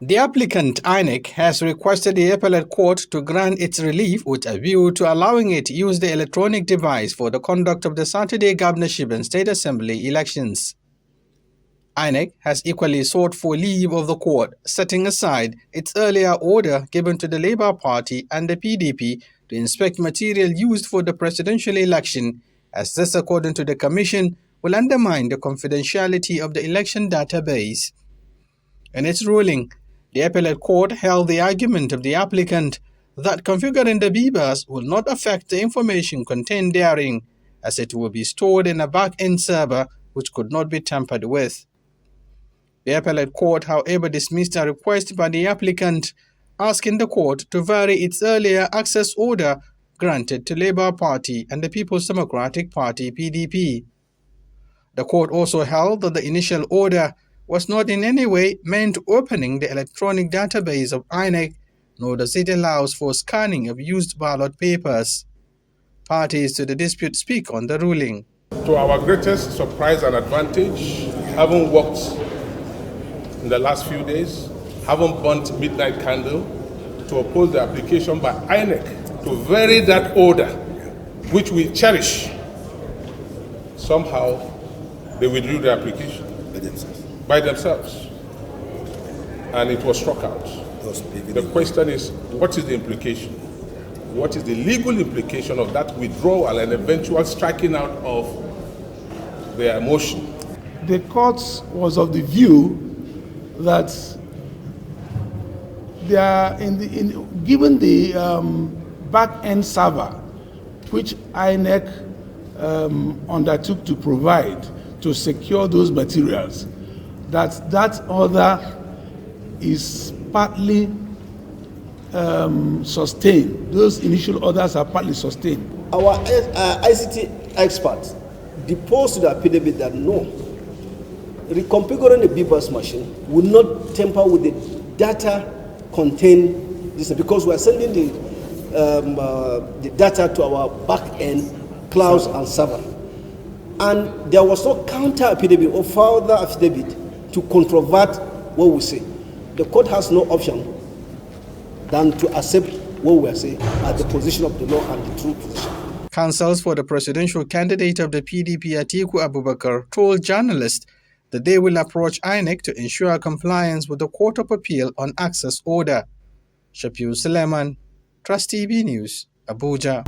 The applicant, INEC, has requested the appellate court to grant its relief with a view to allowing it to use the electronic device for the conduct of the Saturday governorship and state assembly elections. INEC has equally sought for leave of the court, setting aside its earlier order given to the Labour Party and the PDP to inspect material used for the presidential election, as this, according to the Commission, will undermine the confidentiality of the election database. In its ruling, the appellate court held the argument of the applicant that configuring the BVAS will not affect the information contained therein, as it will be stored in a back-end server which could not be tampered with. The appellate court, however, dismissed a request by the applicant, asking the court to vary its earlier access order granted to Labour Party and the People's Democratic Party (PDP). The court also held that the initial order was not in any way meant opening the electronic database of INEC, nor does it allow for scanning of used ballot papers. Parties to the dispute speak on the ruling. To our greatest surprise and advantage, having worked in the last few days, having burnt midnight candle to oppose the application by INEC to vary that order, which we cherish, somehow they withdrew the application by themselves, and it was struck out. The question is, what is the implication? What is the legal implication of that withdrawal and eventual striking out of their motion? The court was of the view that they are given the back-end server, which INEC undertook to provide to secure those materials, that order is partly sustained. Those initial orders are partly sustained. Our ICT experts deposed to the affidavit that no, reconfiguring the BVAS machine will not tamper with the data contained this, because we are sending the data to our back-end clouds and server. And there was no counter affidavit or further affidavit to controvert what we say. The court has no option than to accept what we are saying as the position of the law and the true position. Counsels for the presidential candidate of the PDP, Atiku Abubakar, told journalists that they will approach INEC to ensure compliance with the Court of Appeal on access order. Shafiu Suleiman, Trust TV News, Abuja.